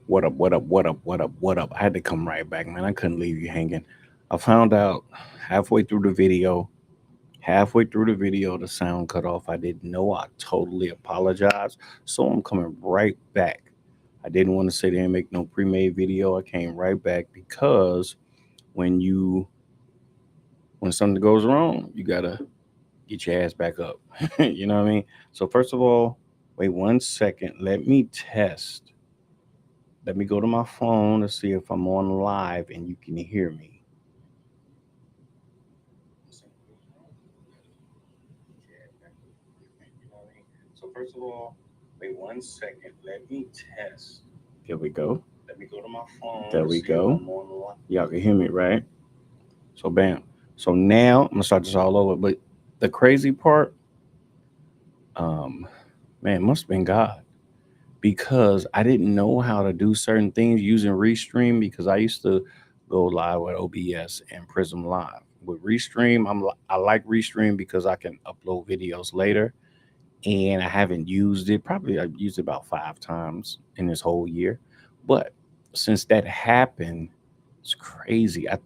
What up, what up, what up, what up, what up? I had to come right back, man. I couldn't leave you hanging. I found out halfway through the video, the sound cut off. I didn't know. I totally apologize. So I'm coming right back. I didn't want to sit there and make no pre-made video. I came right back because when you when something goes wrong, you gotta get your ass back up. You know what I mean? So first of all, wait 1 second. Let me test. Let me go to my phone to see if I'm on live and you can hear me. So first of all, wait 1 second. Let me test. Here we go. Let me go to my phone. There we go. Y'all can hear me, right? So bam. So now I'm gonna start this all over. But the crazy part, um, man, must have been God because I didn't know how to do certain things using Restream because I used to go live with OBS and Prism Live. With Restream, I like Restream because I can upload videos later, and I haven't used it. Probably I've used it about 5 times in this whole year, but since that happened, it's crazy. I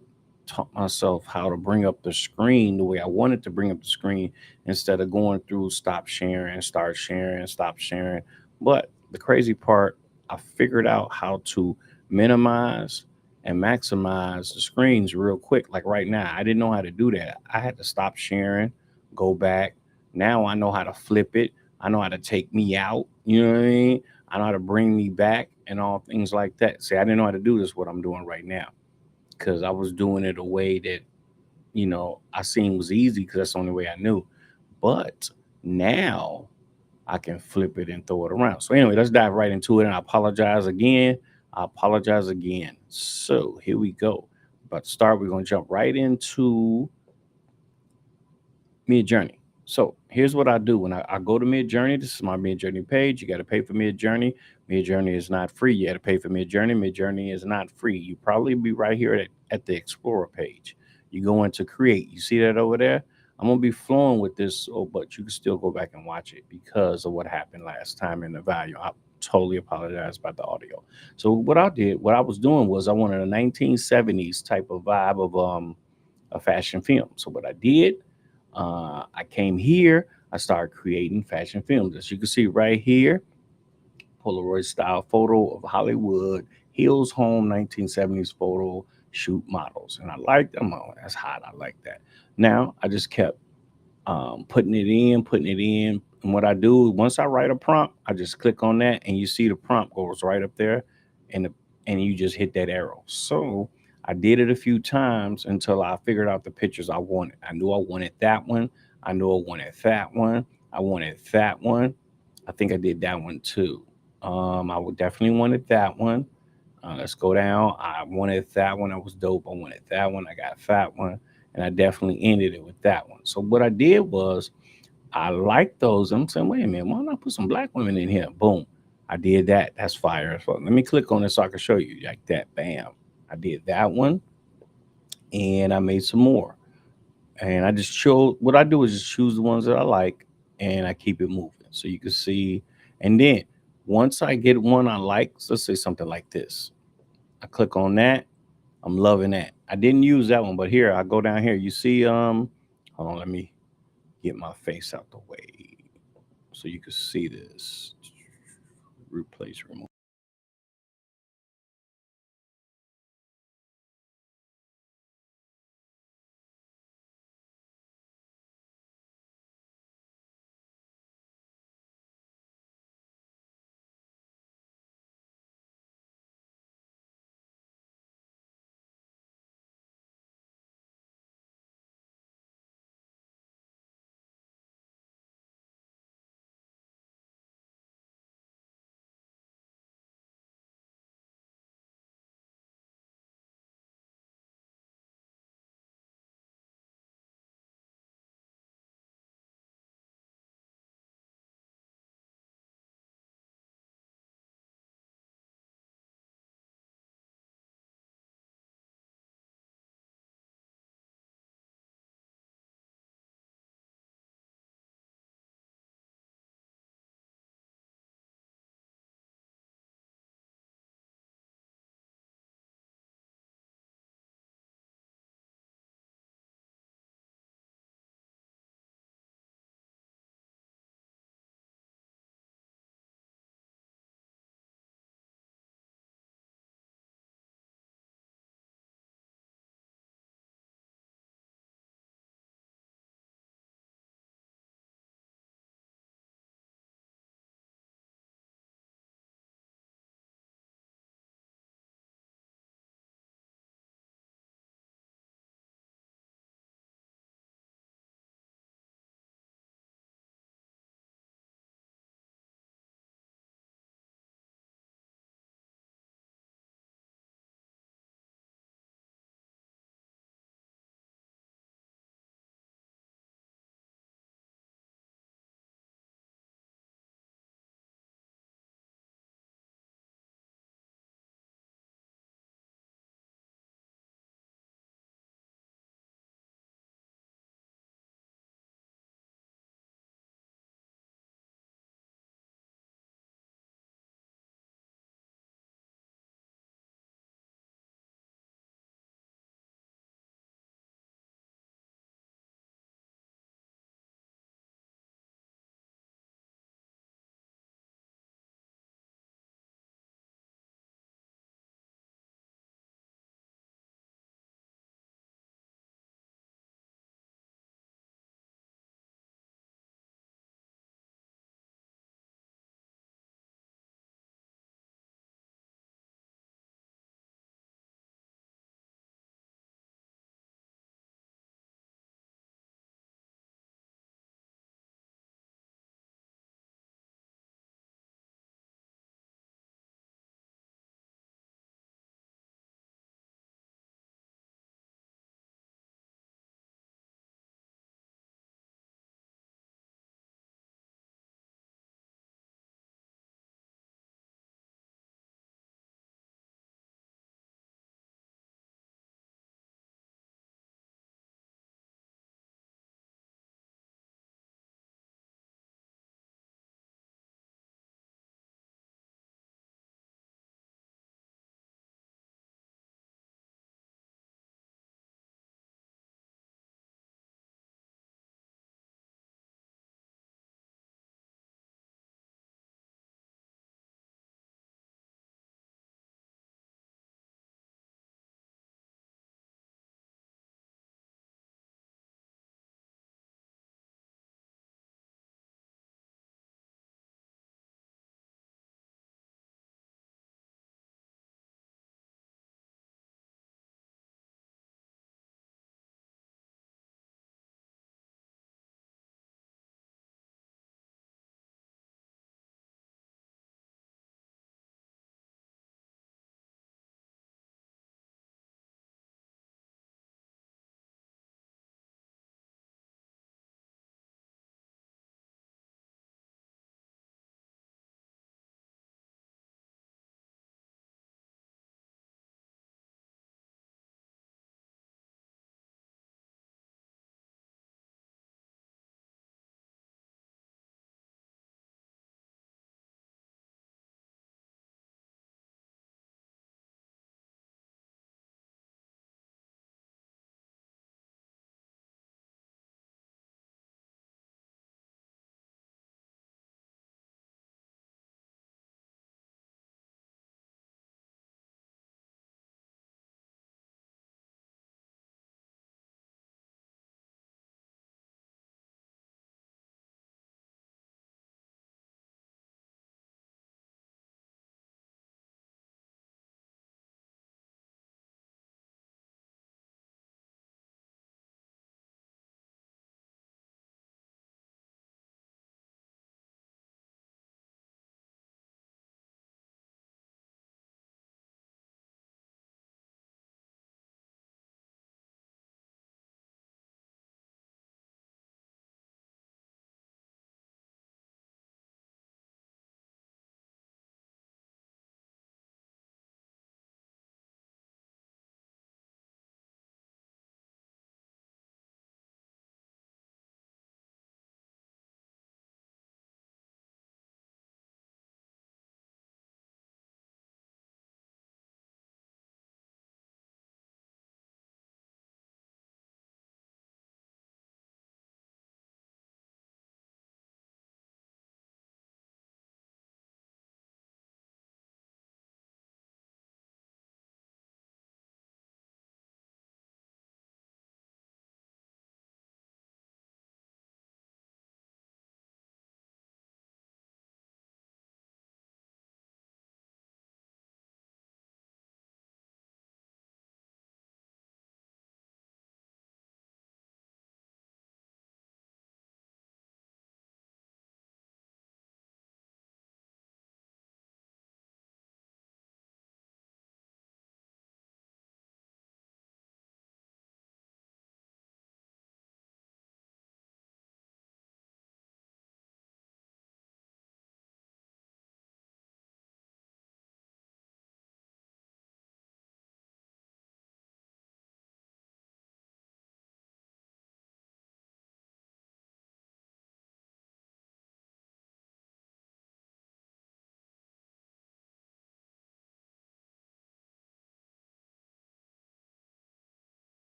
taught myself how to bring up the screen the way I wanted to bring up the screen instead of going through stop sharing, start sharing, stop sharing. But the crazy part, I figured out how to minimize and maximize the screens real quick. Like right now, I didn't know how to do that. I had to stop sharing, go back. Now I know how to flip it. I know how to take me out. You know what I mean? I know how to bring me back and all things like that. See, I didn't know how to do this, what I'm doing right now, because I was doing it a way that, I seen was easy because that's the only way I knew. But now I can flip it and throw it around. So anyway, let's dive right into it. And I apologize again. I apologize again. So here we go. About to start, we're gonna jump right into Midjourney. So here's what I do when I go to Midjourney. This is my Midjourney page. You got to pay for Midjourney. Midjourney is not free. You got to pay for Midjourney. Midjourney is not free. You probably be right here at the Explorer page. You go into Create. You see that over there? I'm gonna be flowing with this, but you can still go back and watch it because of what happened last time in the value. I totally apologize about the audio. So what I was doing was I wanted a 1970s type of vibe of a fashion film. So what I did, I came here, I started creating fashion films. As you can see right here, Polaroid style photo of Hollywood, Hills Home 1970s photo shoot models. And I like them. Oh, that's hot. I like that. Now I just kept putting it in, putting it in. And what I do, once I write a prompt, I just click on that and you see the prompt goes right up there and and you just hit that arrow. So I did it a few times until I figured out the pictures I wanted. I knew I wanted that one. I knew I wanted that one. I wanted that one. I think I did that one too. I would definitely wanted that one. Let's go down. I wanted that one. That was dope. I wanted that one. I got that one. And I definitely ended it with that one. So what I did was I liked those. I'm saying, wait a minute, why not put some black women in here? Boom. I did that. That's fire. So let me click on this so I can show you like that. Bam. I did that one and I made some more. And I just chose what I do is just choose the ones that I like and I keep it moving. So you can see. And then once I get one I like, so let's say something like this. I click on that. I'm loving that. I didn't use that one, but here I go down here. You see, hold on, let me get my face out the way so you can see this. Replace remote.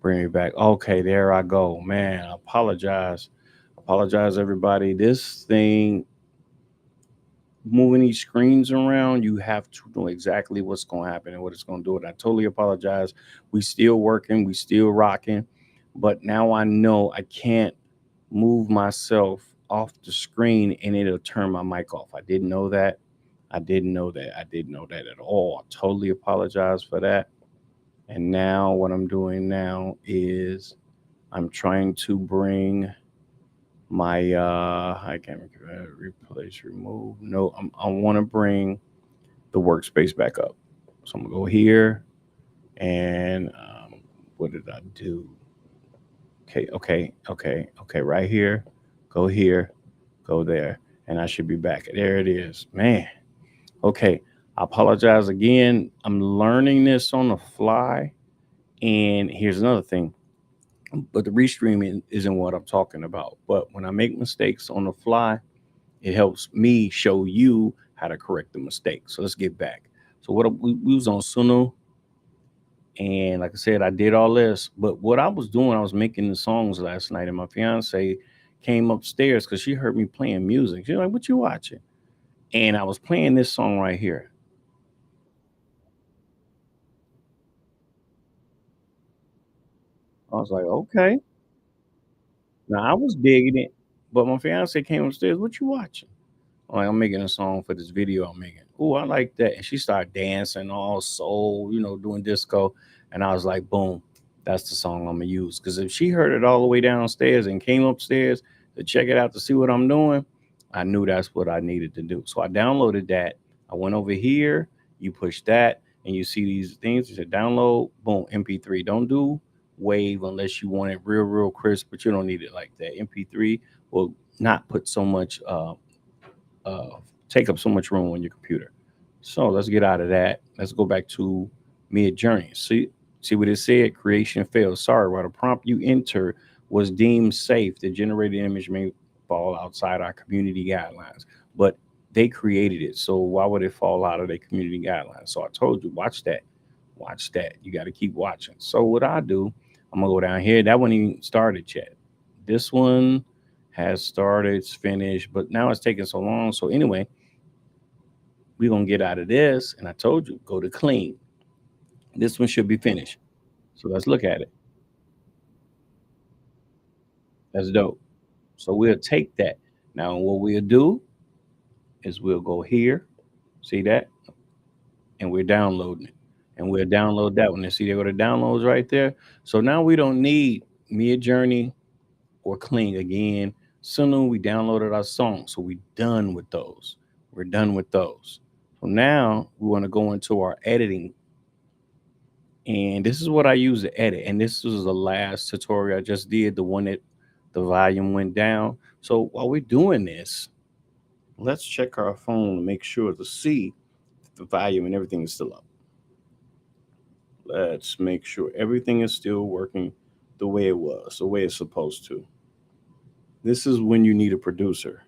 Bring me back. Okay, there I go. Man, I apologize. Apologize, everybody. This thing, moving these screens around, you have to know exactly what's going to happen and what it's going to do. And I totally apologize. We still working, we still rocking, but now I know I can't move myself off the screen and it'll turn my mic off. I didn't know that. I didn't know that. I didn't know that at all. I totally apologize for that. And now what I'm doing now is I'm trying to bring my I can't replace remove. No, I want to bring the workspace back up. So I'm gonna go here and what did I do? Okay, right here. Go here, go there, and I should be back. There it is, man. Okay, I apologize again. I'm learning this on the fly, and here's another thing. But the restreaming isn't what I'm talking about. But when I make mistakes on the fly, it helps me show you how to correct the mistake. So let's get back. So we was on Suno, and like I said, I did all this. But what I was doing, I was making the songs last night, and my fiance came upstairs because she heard me playing music. She's like, "What you watching?" And I was playing this song right here. I was like, "Okay." Now I was digging it, but my fiance came upstairs. What you watching? Like, I'm making a song for this video I'm making. Oh, I like that. And she started dancing all soul, doing disco. And I was like, boom, that's the song I'm gonna use. Because if she heard it all the way downstairs and came upstairs to check it out to see what I'm doing, I knew that's what I needed to do. So I downloaded that. I went over here, you push that, and you see these things. You said download, boom, MP3. Don't do wave unless you want it real, real crisp, but you don't need it like that. MP3 will not put so much uh, take up so much room on your computer. So let's get out of that. Let's go back to mid journey. See what it said? Creation failed. Sorry, while the prompt you enter was deemed safe, the generated image may fall outside our community guidelines. But they created it. So why would it fall out of their community guidelines? So I told you, watch that. Watch that. You got to keep watching. So what I do, I'm gonna go down here. That one even started yet. This one has started, it's finished, but now it's taking so long. So anyway, we're gonna get out of this. And I told you, go to clean. This one should be finished. So let's look at it. That's dope. So we'll take that. Now what we'll do is we'll go here, see that, and we're downloading it. And we'll download that one. And see, there go the downloads right there. So now we don't need Mid Journey or Cling again. Soon we downloaded our song, so we done with those. We're done with those. So now we want to go into our editing, and this is what I use to edit. And this was the last tutorial I just did, the one that the volume went down. So while we're doing this, let's check our phone to make sure to see if the volume and everything is still up. Let's make sure everything is still working the way it was, the way it's supposed to. This is when you need a producer,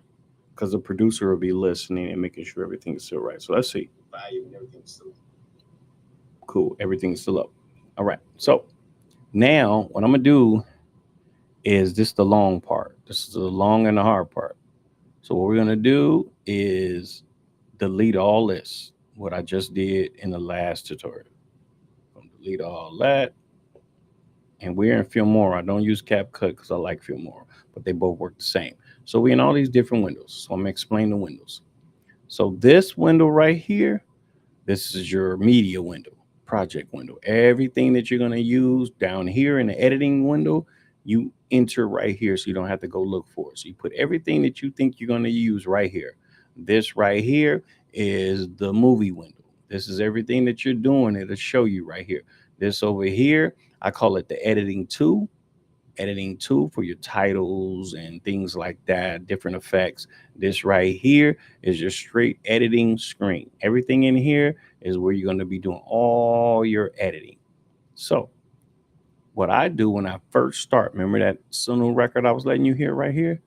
because the producer will be listening and making sure everything is still right. So let's see. Volume and everything's still up. Cool. Everything's still up. All right. So now what I'm gonna do is this the long part. This is the long and the hard part. So what we're gonna do is delete all this, what I just did in the last tutorial. I'm gonna delete all that. And we're in Filmora. I don't use CapCut because I like Filmora, but they both work the same. So we're in all these different windows. So I'm gonna explain the windows. So this window right here, this is your media window, project window. Everything that you're going to use down here in the editing window, you enter right here so you don't have to go look for it. So you put everything that you think you're going to use right here. This right here is the movie window. This is everything that you're doing. It'll show you right here. This over here, I call it the editing tool for your titles and things like that, different effects. This right here is your straight editing screen. Everything in here is where you're going to be doing all your editing. So, what I do when I first start, remember that Suno record I was letting you hear right here?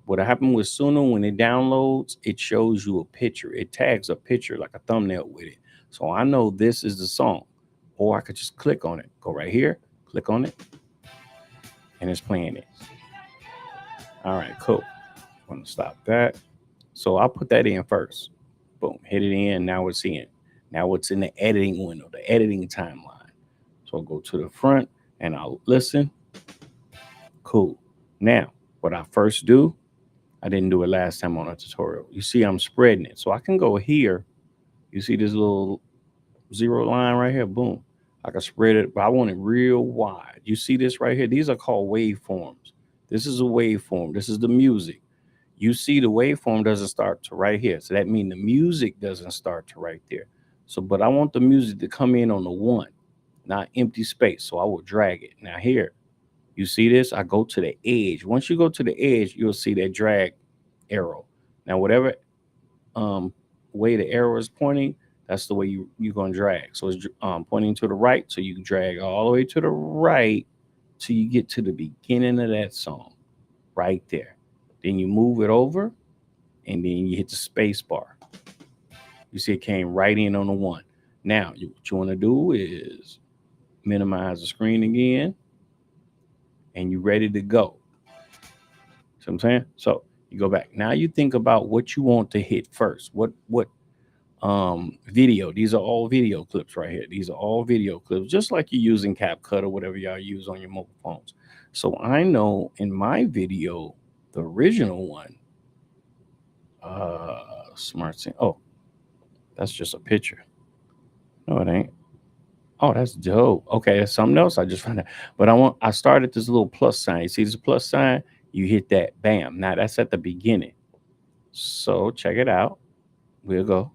What happened with Suno, when it downloads, it shows you a picture. It tags a picture like a thumbnail with it. So I know this is the song. Or I could just click on it. Go right here, click on it, and it's playing it. All right, cool. I'm gonna stop that. So I'll put that in first. Boom, hit it in. Now it's in. Now it's in the editing window, the editing timeline. So I'll go to the front and I'll listen. Cool. Now, what I first do, I didn't do it last time on a tutorial. You see, I'm spreading it. So I can go here. You see this little zero line right here? Boom. I can spread it, but I want it real wide. You see this right here? These are called waveforms. This is a waveform. This is the music. You see the waveform doesn't start to right here. So that means the music doesn't start to right there. So, but I want the music to come in on the one, not empty space. So I will drag it. Now here, you see this? I go to the edge. Once you go to the edge, you'll see that drag arrow. Now, whatever way the arrow is pointing, that's the way you're going to drag. So it's pointing to the right. So you drag all the way to the right till you get to the beginning of that song right there. Then you move it over and then you hit the space bar. You see it came right in on the one. Now, what you want to do is minimize the screen again and you're ready to go. See what I'm saying? So you go back. Now you think about what you want to hit first. What video. These are all video clips right here. These are all video clips, just like you're using CapCut or whatever y'all use on your mobile phones. So I know in my video, the original one, smart scene. Oh, that's just a picture. No, it ain't. Oh, that's dope. Okay, that's something else I just found out. But I started this little plus sign. You see this plus sign? You hit that, bam. Now that's at the beginning. So check it out. We'll go.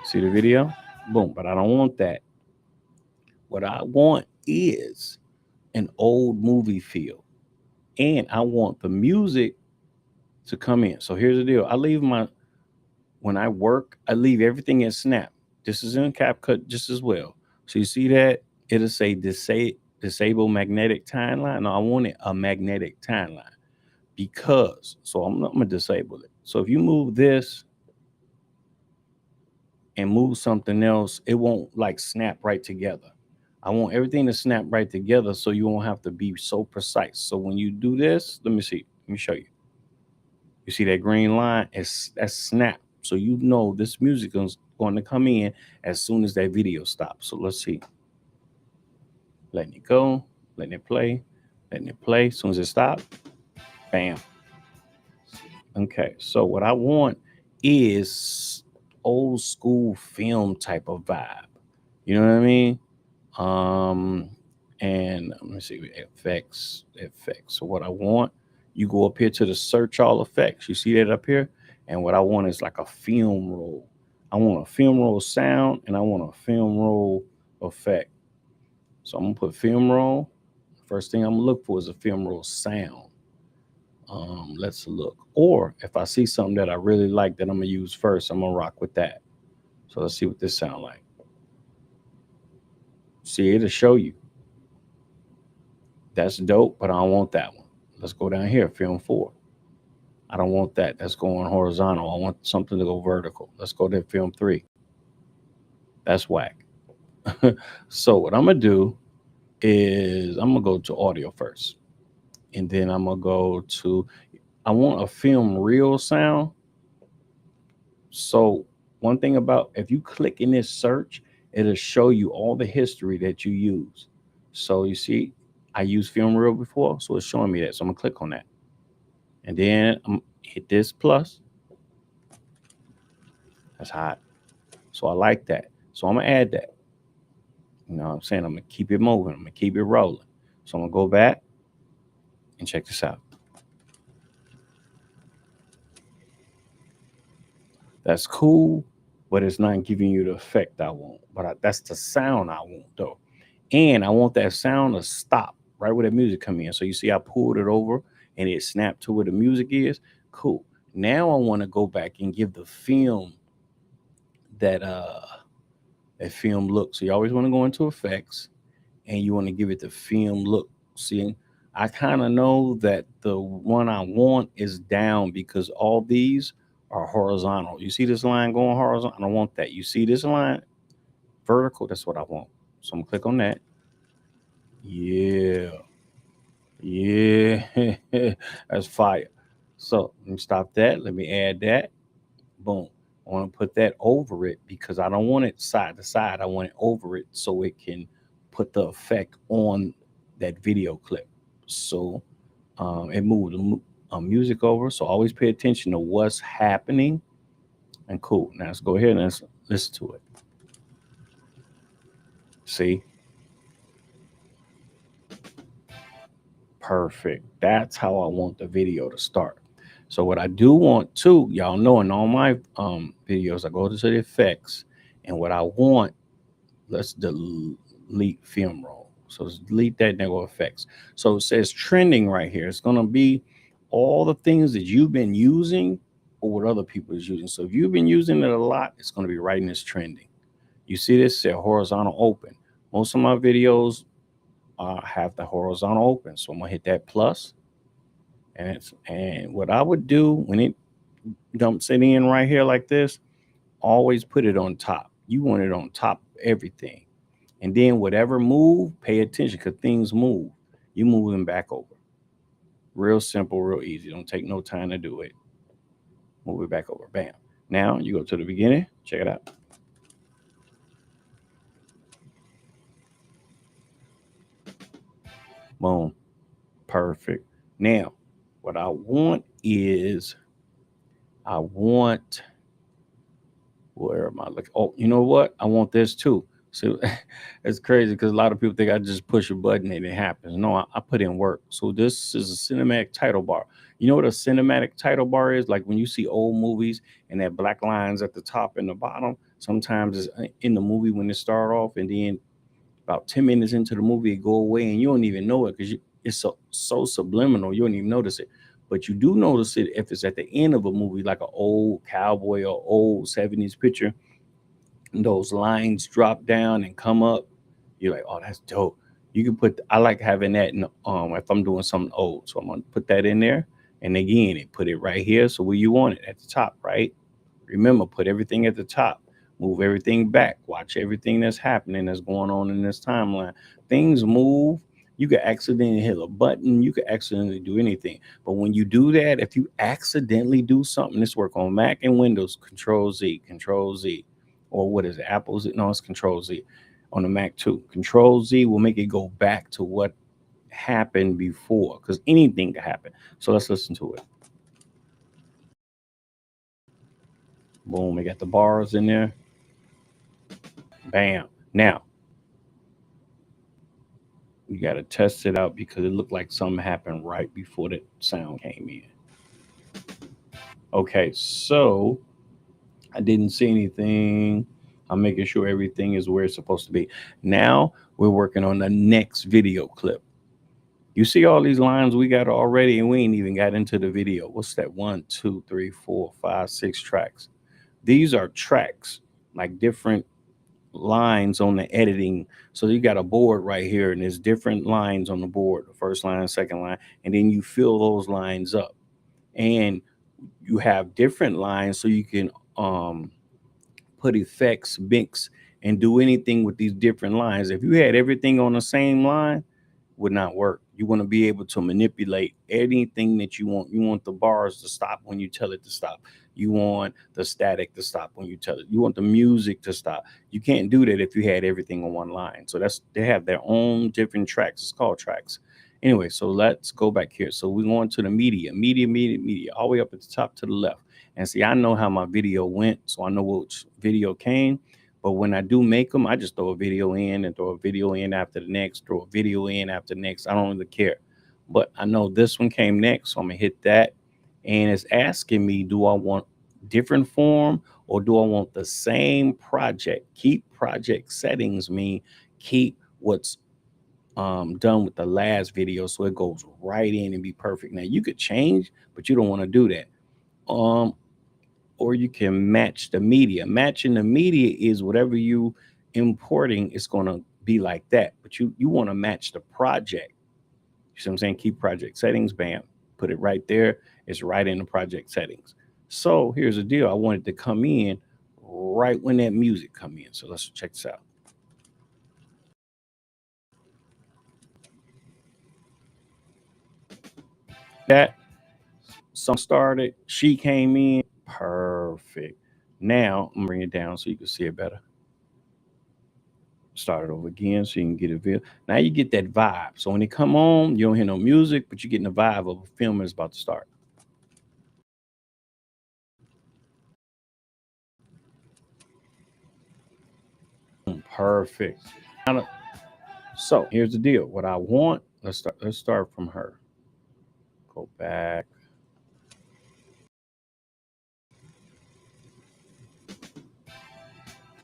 See the video? Boom. But I don't want that. What I want is an old movie feel. And I want the music to come in. So here's the deal. When I work, I leave everything in Snap. This is in CapCut just as well. So you see that? It'll say disable magnetic timeline. No, I want it a magnetic timeline because, so I'm going to disable it. So if you move this and move something else, it won't like snap right together. I want everything to snap right together so you won't have to be so precise. So when you do this, let me see. Let me show you. You see that green line? That's snap. So you know this music is going to come in as soon as that video stops. So let's see. Letting it go, letting it play, letting it play. As soon as it stops, bam. Okay, so what I want is old school film type of vibe. You know what I mean? And let me see, effects. So what I want, you go up here to the search all effects. You see that up here? And what I want is like a film roll. I want a film roll sound and I want a film roll effect. So I'm gonna put film roll. First thing I'm gonna look for is a film roll sound. Let's look. Or if I see something that I really like that I'm gonna use first, I'm gonna rock with that. So let's see what this sound like. See, it'll show you. That's dope, but I don't want that one. Let's go down here, film 4. I don't want that. That's going horizontal. I want something to go vertical. Let's go to film 3. That's whack. So what I'm gonna do is I'm gonna go to audio first. And then I'm gonna go to, I want a film reel sound. So one thing about, if you click in this search, it'll show you all the history that you use. So you see, I used film reel before, so it's showing me that. So I'm gonna click on that. And then I'm hit this plus. That's hot. So I like that. So I'm gonna add that. You know what I'm saying? I'm gonna keep it moving. I'm gonna keep it rolling. So I'm gonna go back and check this out. That's cool, but it's not giving you the effect I want. But that's the sound I want though. And I want that sound to stop right where the music come in. So you see I pulled it over and it snapped to where the music is. Cool. Now I want to go back and give the film that film look. So you always want to go into effects and you want to give it the film look. See, I kind of know that the one I want is down because all these are horizontal. You see this line going horizontal? I don't want that. You see this line vertical? That's what I want. So I'm gonna click on that. Yeah. Yeah. That's fire. So let me stop that. Let me add that. Boom. I want to put that over it because I don't want it side to side. I want it over it so it can put the effect on that video clip. So it moved the music over. So always pay attention to what's happening. And cool. Now let's go ahead and let's listen to it. See? Perfect. That's how I want the video to start. So what I do want to, y'all know in all my videos, I go to the effects, and what I want, let's delete film roll. So let's delete that and then go effects. So it says trending right here. It's gonna be all the things that you've been using or what other people is using. So if you've been using it a lot, it's gonna be right in this trending. You see this say horizontal open. Most of my videos have the horizontal open. So I'm gonna hit that plus, and what I would do when it dumps it in right here like this, always put it on top. You want it on top of everything. And then whatever move, pay attention because things move. You move them back over. Real simple, real easy. Don't take no time to do it. Move it back over. Bam. Now you go to the beginning. Check it out. Boom. Perfect. Now, what I want is I want where am I looking? Oh, you know what? I want this too. So it's crazy because a lot of people think I just push a button and it happens. No, I put in work. So this is a cinematic title bar. You know what a cinematic title bar is? Like when you see old movies and that black lines at the top and the bottom. Sometimes it's in the movie when it start off, and then about 10 minutes into the movie, it go away and you don't even know it because it's so subliminal. You don't even notice it. But you do notice it if it's at the end of a movie, like an old cowboy or old 70s picture, those lines drop down and come up. You're like, oh, that's dope. You can put. I like having that in, if I'm doing something old. So I'm gonna put that in there, and again, it put it right here. So where you want it at the top, right? Remember, put everything at the top. Move everything back. Watch everything that's happening that's going on in this timeline. Things move. You could accidentally hit a button. You could accidentally do anything. But when you do that, if you accidentally do something, this work on Mac and Windows. Control Z, Control Z, or what is it? Apple's? No, it's Control Z on the Mac too. Control Z will make it go back to what happened before because anything could happen. So let's listen to it. Boom, we got the bars in there. Bam. Now you got to test it out because it looked like something happened right before the sound came in. Okay, so I didn't see anything. I'm making sure everything is where it's supposed to be. Now we're working on the next video clip. You see all these lines we got already, and we ain't even got into the video. What's that? 1, 2, 3, 4, 5, 6 tracks. These are tracks, like different lines on the editing. So you got a board right here, and there's different lines on the board, the first line, second line, and then you fill those lines up. And you have different lines so you can put effects, mix, and do anything with these different lines. If you had everything on the same line, would not work. You want to be able to manipulate anything that you want. You want the bars to stop when you tell it to stop. You want the static to stop when you tell it. You want the music to stop. You can't do that if you had everything on one line. So that's they have their own different tracks. It's called tracks. Anyway, so let's go back here. So we're going to the media, all the way up at the top to the left. And see, I know how my video went, so I know which video came. But when I do make them, I just throw a video in and throw a video in after the next, throw a video in after the next. I don't really care. But I know this one came next, so I'm gonna hit that. And it's asking me, do I want different form or do I want the same project? Keep project settings mean keep what's done with the last video so it goes right in and be perfect. Now you could change, but you don't want to do that. Um, or you can match the media. Matching the media is whatever you importing is going to be like that, but you want to match the project. You see what I'm saying? Keep project settings, bam, put it right there. It's right in the project settings. So here's the deal. I wanted to come in right when that music come in. So let's check this out. That some started, she came in, perfect. Now I'm gonna bring it down so you can see it better. Start it over again so you can get a feel. Now you get that vibe. So when it come on, you don't hear no music, but you're getting the vibe of a film is about to start. Perfect. Now, so here's the deal. What I want, let's start from her. Go back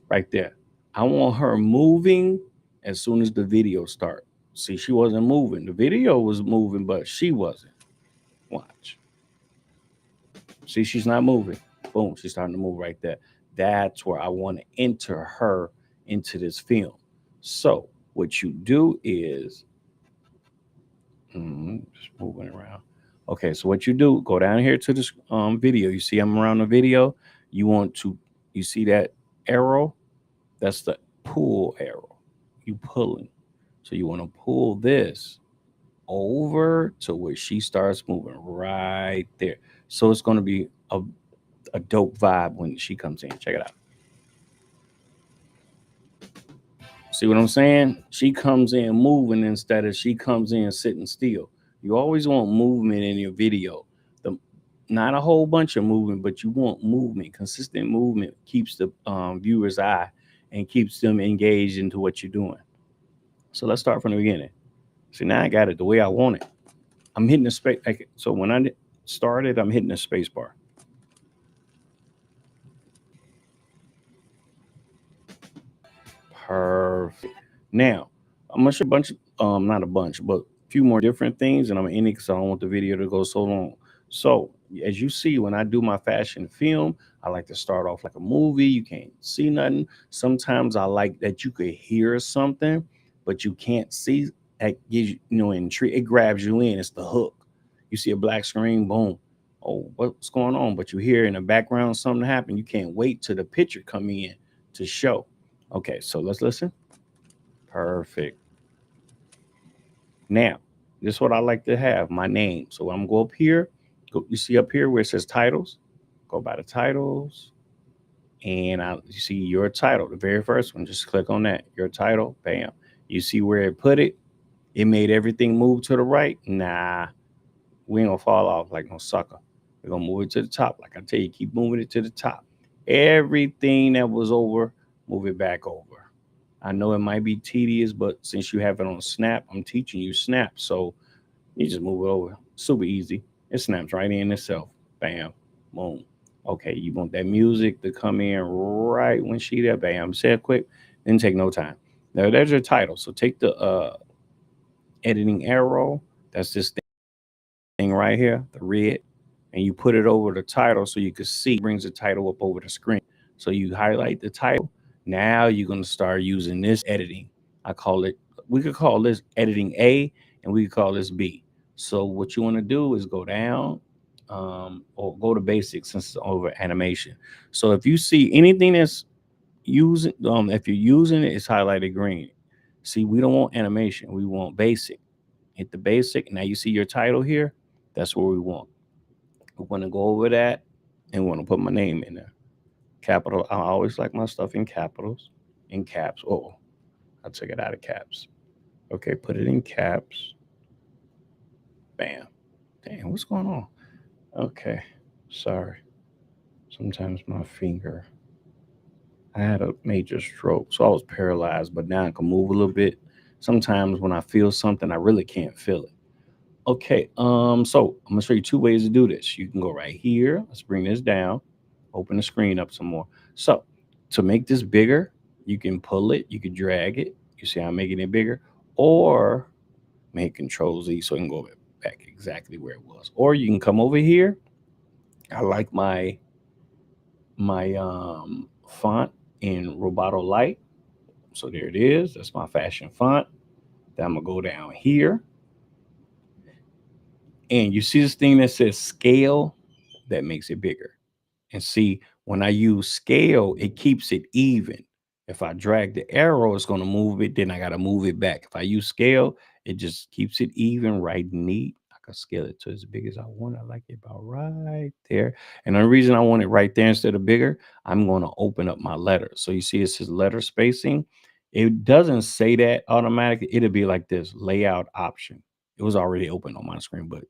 right there. I want her moving as soon as the video start. See, she wasn't moving. The video was moving, but she wasn't. Watch. See, she's not moving. Boom, she's starting to move right there. That's where I want to enter her into this film. So what you do is just moving around. Okay, so what you do, go down here to this video. You see I'm around the video. You want to, you see that arrow? That's the pull arrow. You pulling. So you want to pull this over to where she starts moving right there. So it's going to be a dope vibe when she comes in. Check it out. See what I'm saying? She comes in moving instead of she comes in sitting still. You always want movement in your video. The Not a whole bunch of movement, but you want movement. Consistent movement keeps the viewer's eye and keeps them engaged into what you're doing. So let's start from the beginning. See, now I got it the way I want it. I'm hitting the space. So when I started, I'm hitting the space bar. Perfect. Now, I'm gonna show a bunch of not a bunch, but a few more different things, and I'm gonna end it because I don't want the video to go so long. So as you see, when I do my fashion film, I like to start off like a movie. You can't see nothing. Sometimes I like that you could hear something, but you can't see. That gives you, it grabs you in. It's the hook. You see a black screen, boom. Oh, what's going on? But you hear in the background something happen. You can't wait till the picture come in to show. Okay, so let's listen. Perfect. Now, this is what I like to have, my name. So I'm gonna go up here. You see up here where it says titles. Go by the titles, and you see your title, the very first one. Just click on that. Your title, bam. You see where it put it? It made everything move to the right. Nah, we ain't gonna fall off like no sucker. We're gonna move it to the top. Like I tell you, keep moving it to the top. Everything that was over, move it back over. I know it might be tedious, but since you have it on Snap, I'm teaching you Snap. So you just move it over. Super easy. It snaps right in itself. Bam. Boom. Okay, you want that music to come in right when she there. Bam. Say it quick. Didn't take no time. Now there's your title. So take the editing arrow. That's this thing right here, the red, and you put it over the title so you can see. Brings the title up over the screen. So you highlight the title. Now you're gonna start using this editing. I call it. We could call this editing A, and we could call this B. So what you want to do is go down, or go to basics since it's over animation. So if you see anything that's using, if you're using it, it's highlighted green. See, we don't want animation. We want basic. Hit the basic. Now you see your title here. That's what we want. We want to go over that and we want to put my name in there. Capital. I always like my stuff in capitals, in caps. Oh, I took it out of caps. Okay, put it in caps. Bam. Damn, what's going on? Okay, sorry. Sometimes my finger. I had a major stroke, so I was paralyzed, but now I can move a little bit. Sometimes when I feel something, I really can't feel it. Okay, so I'm gonna show you two ways to do this. You can go right here. Let's bring this down. Open the screen up some more. So to make this bigger, you can pull it, you can drag it. You see how I'm making it bigger, or make Control Z so it can go back exactly where it was. Or you can come over here. I like my font in Roboto Light. So there it is. That's my fashion font. Then I'm gonna go down here, and you see this thing that says scale. That makes it bigger. And see, when I use scale, it keeps it even. If I drag the arrow, it's going to move it. Then I got to move it back. If I use scale, it just keeps it even, right, neat. I can scale it to as big as I want. I like it about right there. And the reason I want it right there instead of bigger, I'm going to open up my letters. So you see it says letter spacing. It doesn't say that automatically. It'll be like this layout option. It was already open on my screen, but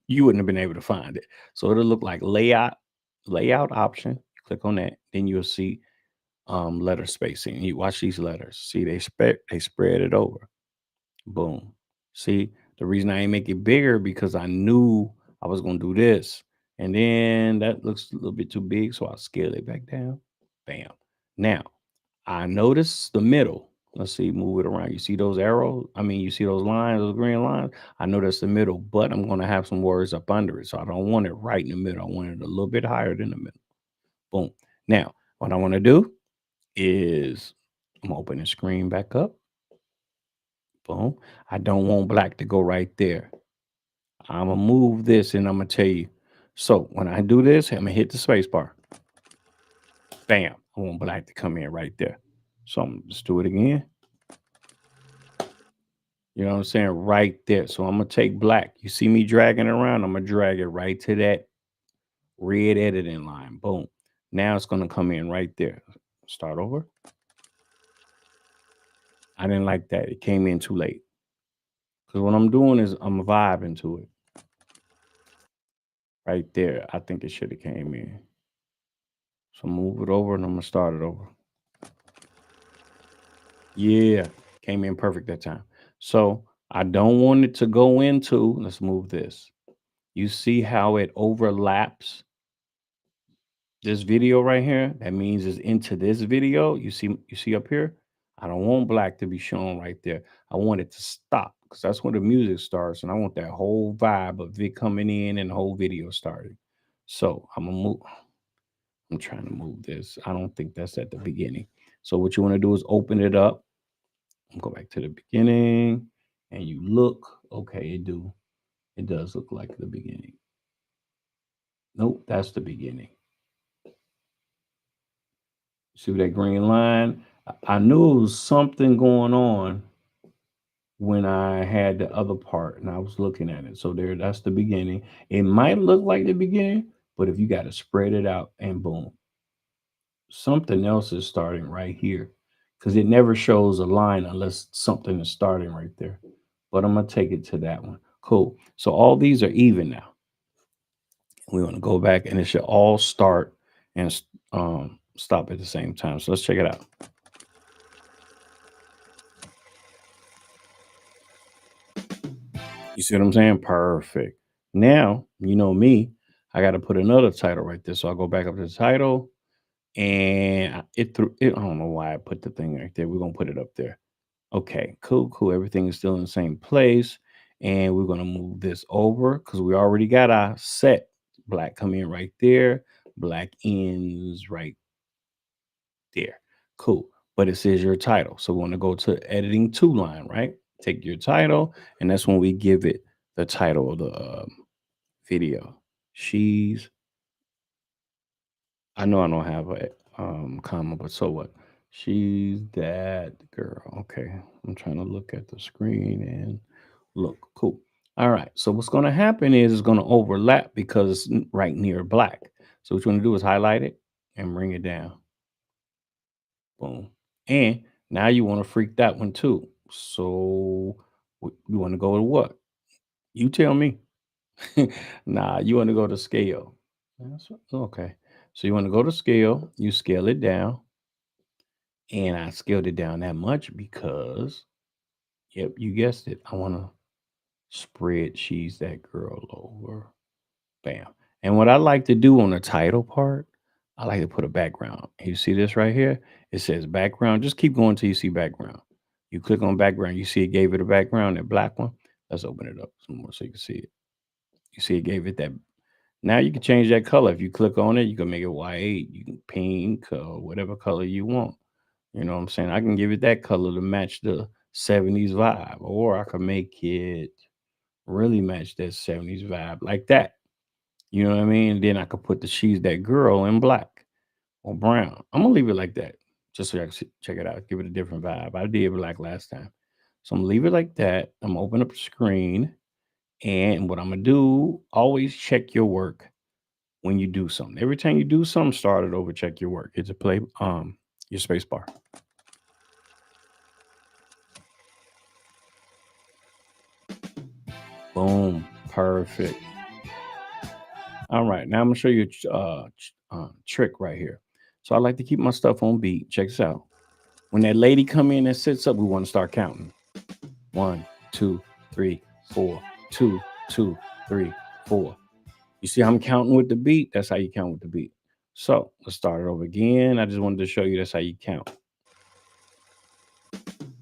you wouldn't have been able to find it. So it'll look like layout option. Click on that. Then you'll see letter spacing. You watch these letters. See, they spread it over. Boom. See, the reason I ain't make it bigger because I knew I was gonna do this. And then that looks a little bit too big, so I'll scale it back down. Bam. Now I notice the middle. Let's see, move it around. You see those arrows? I mean, you see those lines, those green lines? I know that's the middle, but I'm gonna have some words up under it. So I don't want it right in the middle. I want it a little bit higher than the middle. Boom. Now, what I want to do is I'm gonna open the screen back up. Boom. I don't want black to go right there. I'm gonna move this and I'm gonna tell you. So when I do this, I'm gonna hit the space bar. Bam. I want black to come in right there. So I'm just do it again. You know what I'm saying? Right there. So I'm gonna take black. You see me dragging around, I'm gonna drag it right to that red editing line. Boom. Now it's gonna come in right there. Start over. I didn't like that. It came in too late. Because what I'm doing is I'm vibing to it. Right there. I think it should have came in. So move it over and I'm gonna start it over. Yeah, came in perfect that time. So I don't want it to go into, let's move this. You see how it overlaps this video right here? That means it's into this video. You see up here? I don't want black to be shown right there. I want it to stop because that's when the music starts. And I want that whole vibe of it coming in and the whole video starting. So I'm trying to move this. I don't think that's at the beginning. So what you want to do is open it up. Go back to the beginning and you look. Okay, it does look like the beginning. Nope, that's the beginning. See that green line? I knew it was something going on when I had the other part and I was looking at it. So that's the beginning. It might look like the beginning, but if you got to spread it out and boom, something else is starting right here because it never shows a line unless something is starting right there. But I'm going to take it to that one. Cool. So all these are even now. We want to go back and it should all start and stop at the same time. So let's check it out. You see what I'm saying? Perfect. Now, you know me, I got to put another title right there. So I'll go back up to the title and it threw it. I don't know why I put the thing right there. We're going to put it up there. Okay, cool, cool. Everything is still in the same place. And we're going to move this over because we already got our set. Black come in right there. Black ends right there. Cool. But it says your title. So we want to go to editing to line, right? Take your title. And that's when we give it the title of the video. She's, I know I don't have a comma, but so what? She's that girl. Okay. I'm trying to look at the screen and look. Cool. All right. So what's going to happen is it's going to overlap because it's right near black. So what you want to do is highlight it and bring it down. Boom. And now you want to freak that one too. So you want to go to what? You tell me. Nah, you want to go to scale. Okay. So you want to go to scale, you scale it down. And I scaled it down that much because, yep, you guessed it. I want to spread she's that girl over. Bam. And what I like to do on the title part, I like to put a background. You see this right here? It says background. Just keep going till you see background. You click on background. You see it gave it a background, that black one. Let's open it up some more so you can see it. You see it gave it that. Now you can change that color. If you click on it, you can make it white, you can pink, or whatever color you want. You know what I'm saying? I can give it that color to match the 70s vibe, or I can make it really match that 70s vibe like that. You know what I mean? Then I could put the she's that girl in black or brown. I'm gonna leave it like that, just so I can check it out. Give it a different vibe. I did black last time, so I'm gonna leave it like that. I'm gonna open up the screen, And what I'm gonna do, always check your work when you do something. Every time you do something, start it over, check your work. It's a play your space bar. Boom. Perfect. All right. Now I'm gonna show you a trick right here. So I like to keep my stuff on beat. Check this out. When that lady come in and sits up, we want to start counting. 1, 2, 3, 4, 2, 2, 3, 4. You see I'm counting with the beat? That's how you count with the beat. So let's start it over again. I just wanted to show you that's how you count.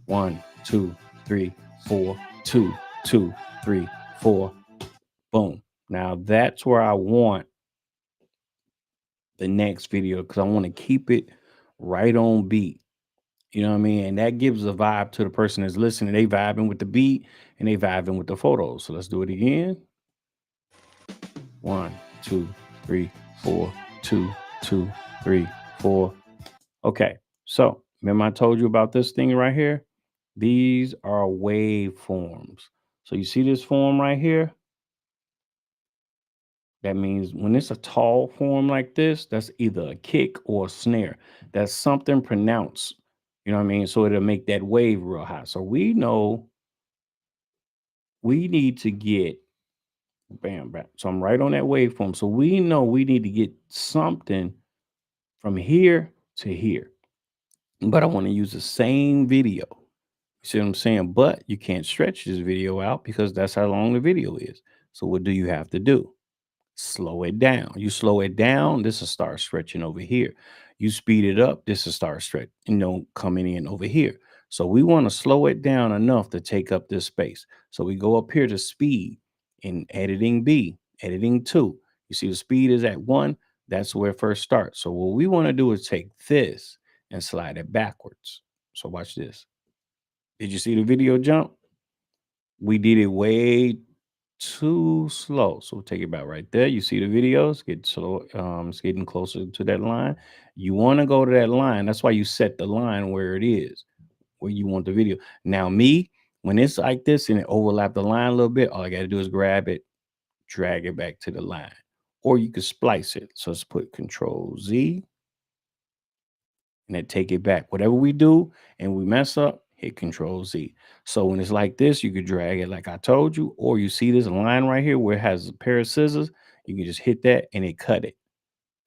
1, 2, 3, 4, 2, 2, 3, 4. Boom. Now that's where I want the next video because I want to keep it right on beat. You know what I mean? And that gives a vibe to the person that's listening. They vibing with the beat and they vibing with the photos. So let's do it again. 1, 2, 3, 4, 2, 2, 3, 4. Okay. So remember I told you about this thing right here? These are waveforms. So you see this form right here? That means when it's a tall form like this, that's either a kick or a snare. That's something pronounced. You know what I mean? So it'll make that wave real high. So we know we need to get bam, bam. So I'm right on that waveform. So we know we need to get something from here to here. But I want to use the same video. You see what I'm saying? But you can't stretch this video out because that's how long the video is. So what do you have to do? Slow it down. You slow it down, this will start stretching over here. You speed it up, this will start stretch, coming in over here. So we want to slow it down enough to take up this space. So we go up here to speed in editing B, editing 2. You see the speed is at 1, that's where it first starts. So what we want to do is take this and slide it backwards. So watch this. Did you see the video jump? We did it way too slow. So we'll take it back right there. You see the videos get slow. It's getting closer to that line. You want to go to that line. That's why you set the line where it is, where you want the video. Now, me, when it's like this and it overlap the line a little bit, all I got to do is grab it, drag it back to the line. Or you could splice it. So let's put Control Z and then take it back. Whatever we do and we mess up, hit Control Z. So when it's like this, you could drag it like I told you, or you see this line right here where it has a pair of scissors, you can just hit that and it cut it.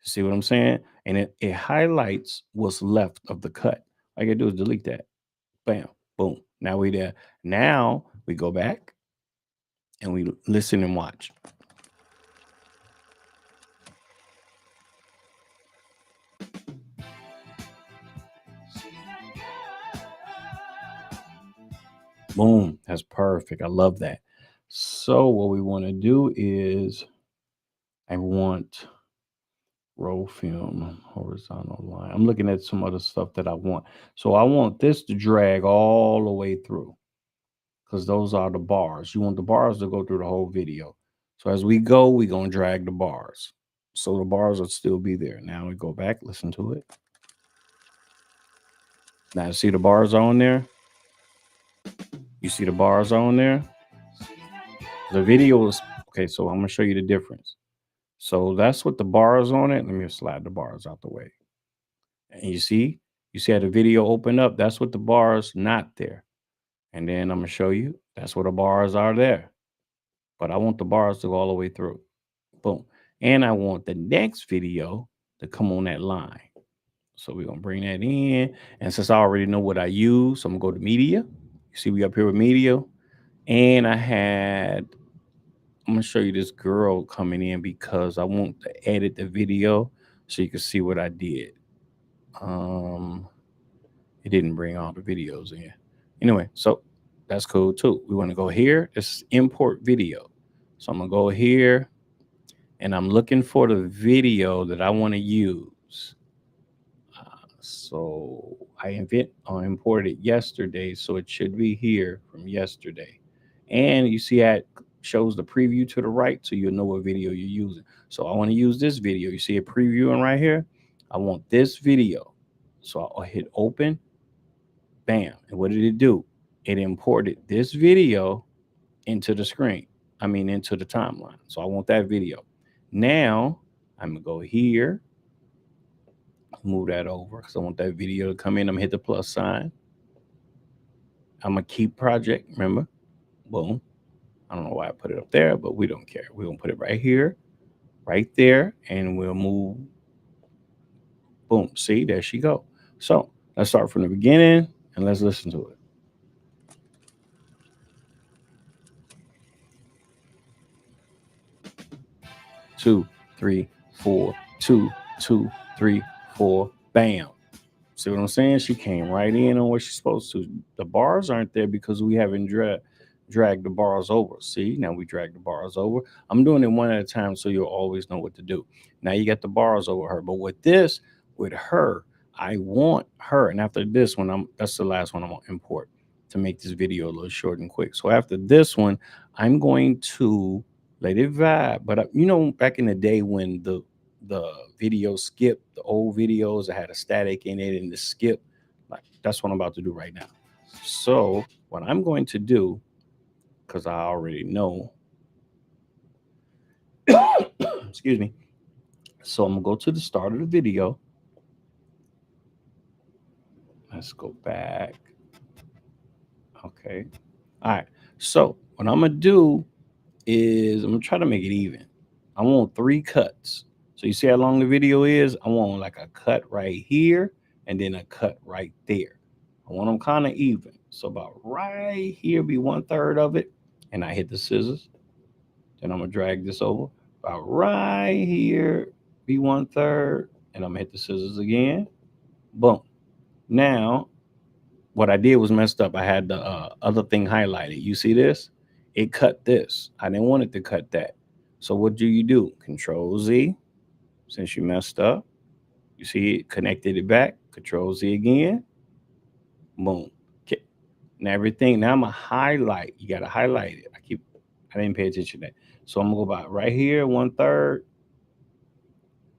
See what I'm saying? And it highlights what's left of the cut. All I gotta do is delete that. Bam, boom. Now we there. Now we go back and we listen and watch. Boom. That's perfect. I love that. So what we want to do is I want roll film, horizontal line. I'm looking at some other stuff that I want. So I want this to drag all the way through because those are the bars. You want the bars to go through the whole video. So as we go, we're going to drag the bars. So the bars will still be there. Now we go back, listen to it. Now see the bars on there? You see the bars on there? The video is, okay, so I'm going to show you the difference. So that's what the bars on it. Let me slide the bars out the way. And you see how the video opened up. That's what the bars not there. And then I'm gonna show you. That's where the bars are there. But I want the bars to go all the way through. Boom. And I want the next video to come on that line. So we're gonna bring that in. And since I already know what I use, I'm gonna go to media. You see, we up here with media. And I'm gonna show you this girl coming in because I want to edit the video so you can see what I did. It didn't bring all the videos in. Anyway, so that's cool too. We want to go here. This is import video. So I'm gonna go here and I'm looking for the video that I want to use. So I imported it yesterday, so it should be here from yesterday. And you see how it shows the preview to the right, so you'll know what video you're using. So I want to use this video. You see it previewing right here? I want this video. So I'll hit open. Bam. And what did it do? It imported this video into the screen. into the timeline. So I want that video. Now I'm gonna go here, move that over because I want that video to come in. I'm gonna hit the plus sign. I'm gonna keep project, remember? Boom. I don't know why I put it up there, but we don't care. We're gonna put it right here, right there, and we'll move. Boom. See, there she go. So let's start from the beginning and let's listen to it. 2, 3, 4, 2, 2, 3, 4. Bam. See what I'm saying? She came right in on what she's supposed to. The bars aren't there because we haven't dragged the bars over. See, now we drag the bars over. I'm doing it one at a time so you'll always know what to do. Now you got the bars over her. But with her, I want her. And after this one, that's the last one I'm going to import to make this video a little short and quick. So after this one, I'm going to let it vibe. But back in the day when the video skip, the old videos that had a static in it and the skip, like that's what I'm about to do right now. So what I'm going to do, because I already know, excuse me. So I'm gonna go to the start of the video. Let's go back. Okay. All right. So what I'm gonna do is I'm gonna try to make it even. I want 3 cuts. So you see how long the video is? I want like a cut right here and then a cut right there. I want them kind of even. So about right here be 1/3 of it. And I hit the scissors. Then I'm gonna drag this over. About right here be 1/3. And I'm gonna hit the scissors again. Boom. Now, what I did was messed up. I had the other thing highlighted. You see this? It cut this. I didn't want it to cut that. So what do? Control Z. Since you messed up, you see it connected it back. Control Z again. Boom. Okay. Now everything. Now I'm gonna highlight. You gotta highlight it. I didn't pay attention to that. So I'm gonna go about right here, 1/3,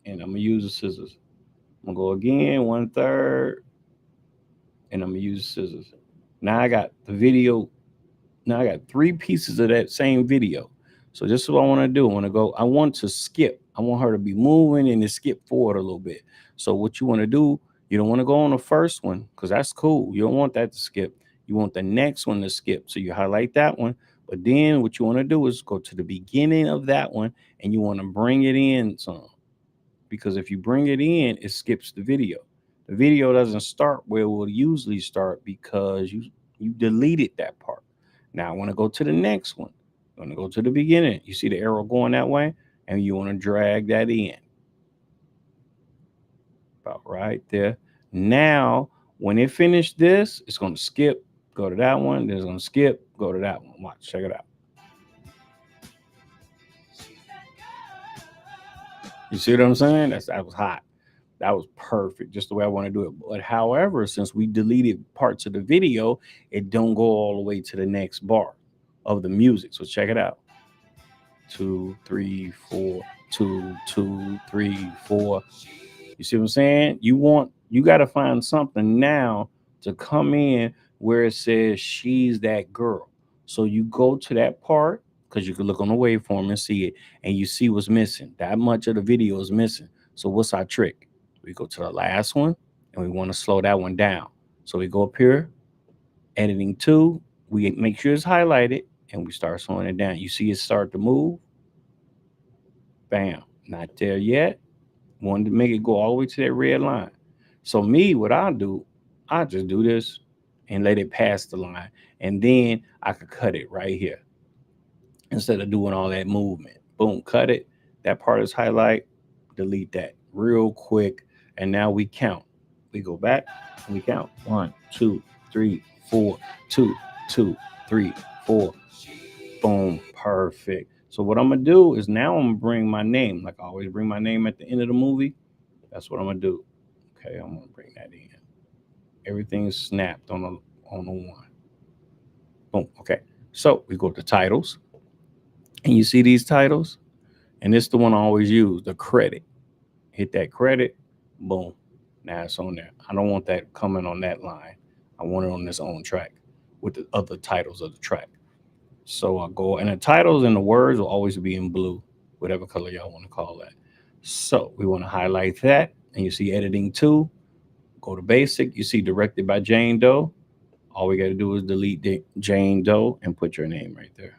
and I'm gonna use the scissors. I'm gonna go again, 1/3, and I'm gonna use scissors. Now I got the video. Now I got 3 pieces of that same video. So this is what I want to do. I want to skip. I want her to be moving and to skip forward a little bit. So what you want to do, you don't want to go on the first one because that's cool. You don't want that to skip. You want the next one to skip. So you highlight that one. But then what you want to do is go to the beginning of that one and you want to bring it in some. Because if you bring it in, it skips the video. The video doesn't start where it will usually start because you deleted that part. Now I want to go to the next one. You want to go to the beginning. You see the arrow going that way, and you want to drag that in. About right there. Now, when it finished this, it's going to skip, go to that one. Then it's going to skip, go to that one. Watch, check it out. You see what I'm saying? That was hot. That was perfect, just the way I want to do it. But however, since we deleted parts of the video, it don't go all the way to the next bar of the music. So check it out. 2, 3, 4, 2, 2, 3, 4. You see what I'm saying? You got to find something now to come in where it says she's that girl. So you go to that part because you can look on the waveform and see it, and you see what's missing. That much of the video is missing. So what's our trick? We go to the last one and we want to slow that one down. So we go up here, editing 2, we make sure it's highlighted and we start slowing it down. You see it start to move. Bam, not there yet. Wanted to make it go all the way to that red line. So what I do, I just do this and let it pass the line. And then I could cut it right here instead of doing all that movement. Boom, cut it. That part is highlight, delete that real quick. And now we count. We go back and we count. 1, 2, 3, 4, 2, 2, 3, 4. Boom, perfect. So what I'm gonna do is now I'm gonna bring my name, like I always bring my name at the end of the movie. That's what I'm gonna do. Okay, I'm gonna bring that in. Everything is snapped on the one. Boom. Okay. So we go to titles, and you see these titles, and it's the one I always use, the credit. Hit that credit, boom. Now it's on there. I don't want that coming on that line. I want it on its own track with the other titles of the track. So I'll go, and the titles and the words will always be in blue, whatever color y'all want to call that. So we want to highlight that, and you see editing two. Go to basic. You see directed by Jane Doe. All we got to do is delete Jane Doe and put your name right there.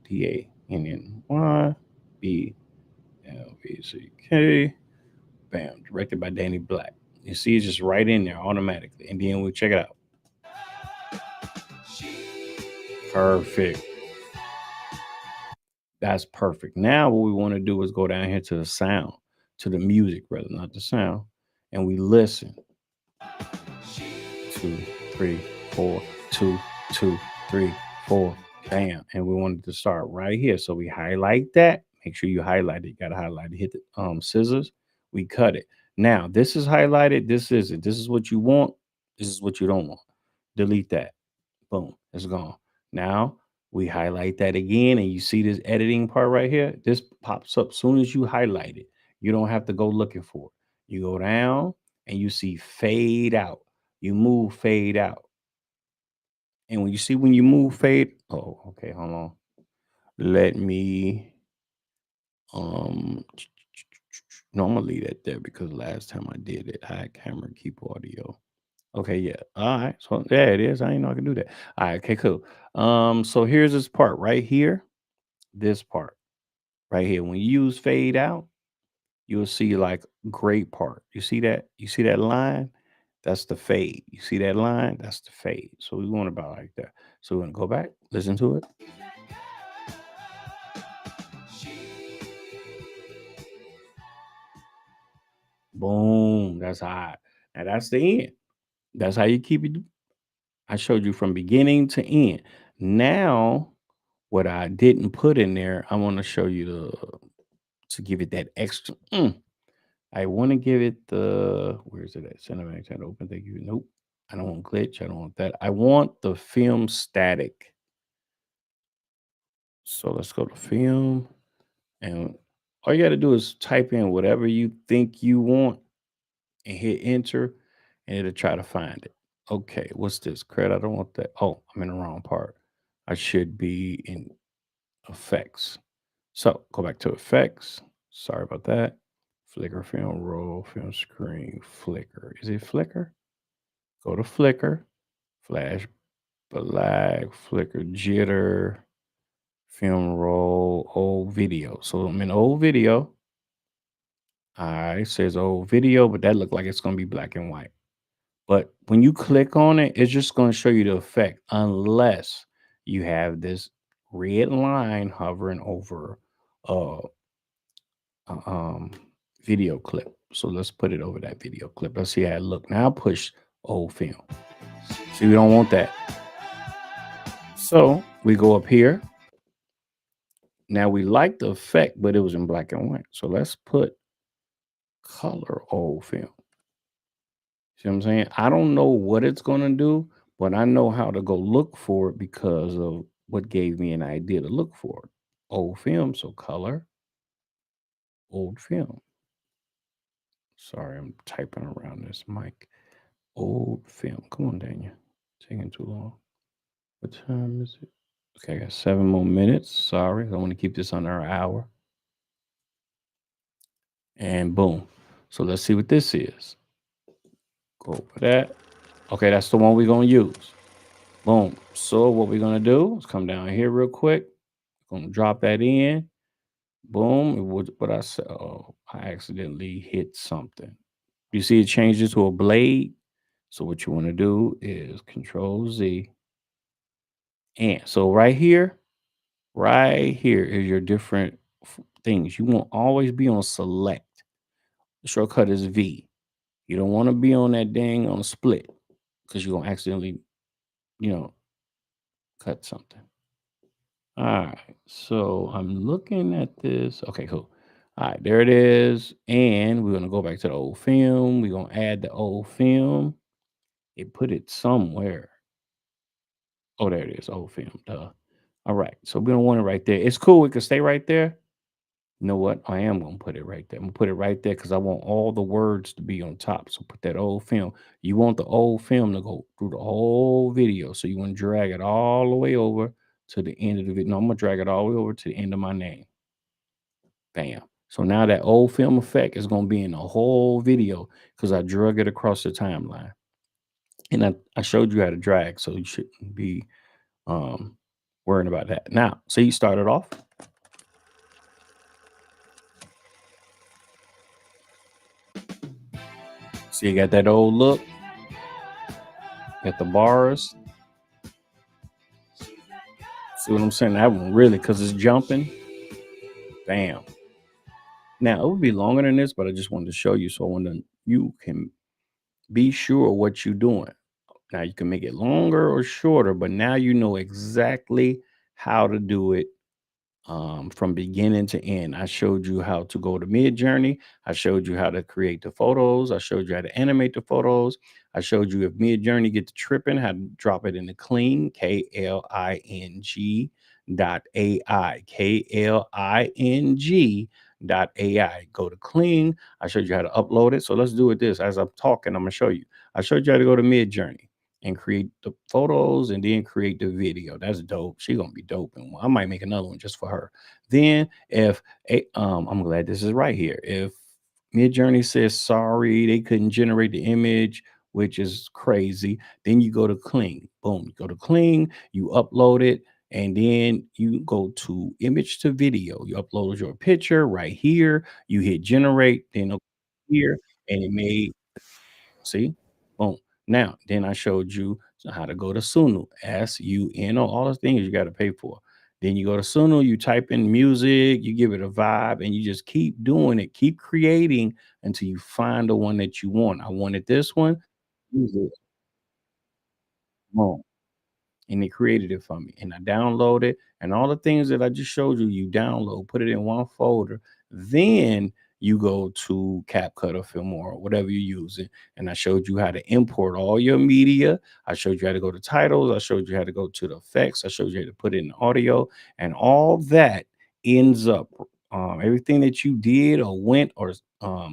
DANNYBLVCK. Bam. Directed by Danny Black. You see, it's just right in there automatically. And then we'll check it out. Perfect. That's perfect. Now what we want to do is go down here to the sound, to the music rather, not the sound. And we listen. 2, 3, 4, 2, 2, 3, 4. Bam. And we wanted to start right here. So we highlight that. Make sure you highlight it. You got to highlight it. Hit the scissors. We cut it. Now this is highlighted. This isn't. This is what you want. This is what you don't want. Delete that. Boom. It's gone. Now we highlight that again. And you see this editing part right here. This pops up soon as you highlight it. You don't have to go looking for it. You go down and you see fade out. You move fade out. And when you see when you move fade, oh, okay, hold on. Let me no, I'm gonna leave that there because last time I did it, I had camera keep audio. Okay, yeah. All right. So there it is. I didn't know I could do that. All right, okay, cool. So here's this part right here. This part right here. When you use fade out, you'll see like great part. You see that? You see that line? That's the fade. You see that line? That's the fade. So we want about like that. So we're gonna go back, listen to it. Boom. That's hot. Now that's the end. That's how you keep it. I showed you from beginning to end. Now, what I didn't put in there, I want to show you to give it that extra. I want to give it the where is it at? Cinematic and open. Thank you. Nope. I don't want glitch. I don't want that. I want the film static. So let's go to film, and all you got to do is type in whatever you think you want and hit enter, and it'll try to find it. Okay, what's this? Credit, I don't want that. Oh, I'm in the wrong part. I should be in effects. So go back to effects. Sorry about that. Flicker, film roll, film screen, flicker. Is it flicker? Go to flicker, flash black, flicker jitter, film roll, old video. So I'm in old video. It says old video, but that looked like it's gonna be black and white. But when you click on it, it's just going to show you the effect unless you have this red line hovering over uh, a video clip. So let's put it over that video clip. Let's see how it look. Now push old film. See, we don't want that. So we go up here. Now we like the effect, but it was in black and white. So let's put color old film. See what I'm saying? I don't know what it's gonna do, but I know how to go look for it because of what gave me an idea to look for it. Old film, so color, old film. Sorry, I'm typing around this mic. Old film. Come on, Daniel. Taking too long. What time is it? Okay, I got 7 more minutes. Sorry, I want to keep this under an hour. And boom. So let's see what this is. Go over that. Okay, that's the one we're gonna use. Boom. So what we're gonna do is come down here real quick. Gonna drop that in. Boom. What I said. Oh, I accidentally hit something. You see it changes to a blade. So what you want to do is Control Z. And so right here is your different things. You won't always be on select. The shortcut is V. You don't want to be on that dang on split because you're gonna accidentally, you know, cut something. All right. So I'm looking at this. Okay, cool. All right, there it is. And we're gonna go back to the old film. We're gonna add the old film. It put it somewhere. Oh, there it is. Old film. Duh. All right. So we don't want it right there. It's cool. It can stay right there. You know what? I am gonna put it right there. I'm gonna put it right there because I want all the words to be on top. So put that old film. You want the old film to go through the whole video. So you want to drag it all the way over to the end of the video. No, I'm gonna drag it all the way over to the end of my name. Bam. So now that old film effect is gonna be in the whole video because I drug it across the timeline. And I showed you how to drag, so you shouldn't be um worrying about that. Now, so you started off. So you got that old look, got the bars. See what I'm saying? That one really, because it's jumping. Bam. Now it would be longer than this, but I just wanted to show you so when you can be sure what you're doing. Now you can make it longer or shorter, but now you know exactly how to do it from beginning to end. I showed you how to go to Midjourney. I showed you how to create the photos. I showed you how to animate the photos. I showed you if Midjourney gets tripping, how to drop it in the clean, KLING .ai, KLING .ai. Go to clean. I showed you how to upload it. So let's do it this. As I'm talking, I'm going to show you. I showed you how to go to Midjourney and create the photos and then create the video. That's dope. She gonna be dope, and I might make another one just for her. Then if I'm glad this is right here. If Midjourney says sorry, they couldn't generate the image, which is crazy, then you go to clean. Boom, you go to clean, you upload it, and then you go to image to video. You upload your picture right here. You hit generate, then here, and it made. See? Boom. Now, then I showed you how to go to Suno, Suno, all the things you got to pay for. Then you go to Suno, you type in music, you give it a vibe, and you just keep doing it, keep creating until you find the one that you want. I wanted this one. Use it. Boom, and it created it for me. And I download it, and all the things that I just showed you, you download, put it in one folder. Then you go to CapCut or Filmora, whatever you're using. And I showed you how to import all your media. I showed you how to go to titles. I showed you how to go to the effects. I showed you how to put it in audio, and all that ends up. Everything that you did or went or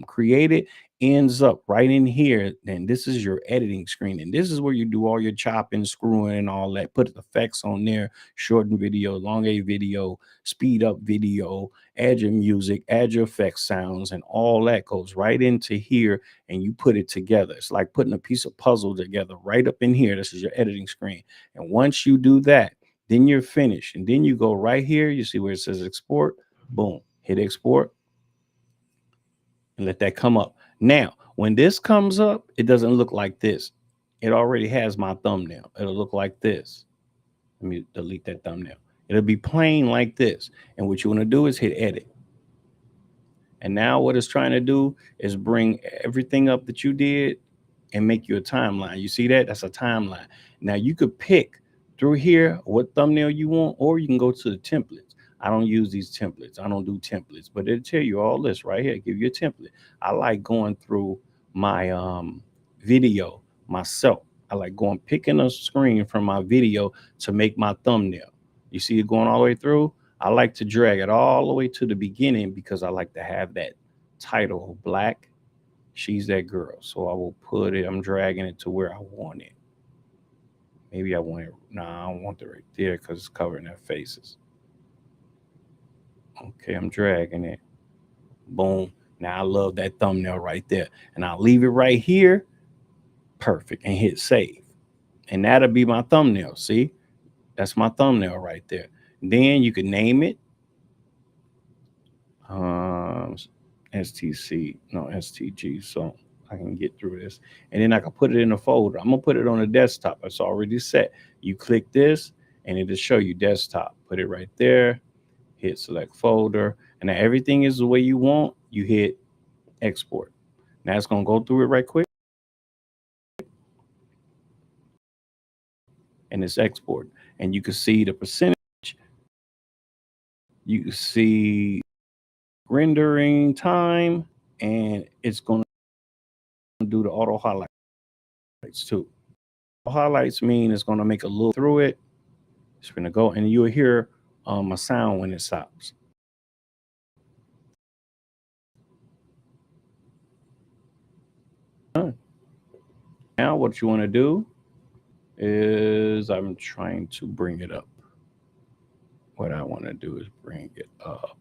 created ends up right in here. Then this is your editing screen, and this is where you do all your chopping, screwing, and all that. Put effects on there, shorten video, elongate video, speed up video, add your music, add your effects sounds, and all that goes right into here, and you put it together. It's like putting a piece of puzzle together right up in here. This is your editing screen, and once you do that, then you're finished. And then you go right here. You see where it says export. Boom, hit export and let that come up. Now, when this comes up, it doesn't look like this. It already has my thumbnail. It'll look like this. Let me delete that thumbnail. It'll be plain like this. And what you want to do is hit edit. And now what it's trying to do is bring everything up that you did and make you a timeline. You see that? That's a timeline. Now you could pick through here what thumbnail you want, or you can go to the templates. I don't use these templates. I don't do templates, but it'll tell you all this right here. Give you a template. I like going through my video myself. I like going picking a screen from my video to make my thumbnail. You see it going all the way through? I like to drag it all the way to the beginning because I like to have that title, Black. She's that girl. So I will put it, I'm dragging it to where I want it. Maybe I want it. Nah, I don't want it right there because it's covering their faces. Okay, I'm dragging it. Boom. Now I love that thumbnail right there. And I'll leave it right here. Perfect. And hit save. And that'll be my thumbnail. See? That's my thumbnail right there. Then you can name it. STC, no, STG. So I can get through this. And then I can put it in a folder. I'm going to put it on a desktop. It's already set. You click this and it'll show you desktop. Put it right there. Hit select folder. And now everything is the way you want. You hit export. Now it's going to go through it right quick. And it's export. And you can see the percentage. You can see rendering time. And it's going to do the auto highlights too. Highlights mean it's going to make a little through it. It's going to go and you'll hear a sound when it stops. Now what you want to do is I'm trying to bring it up. what I want to do is bring it up.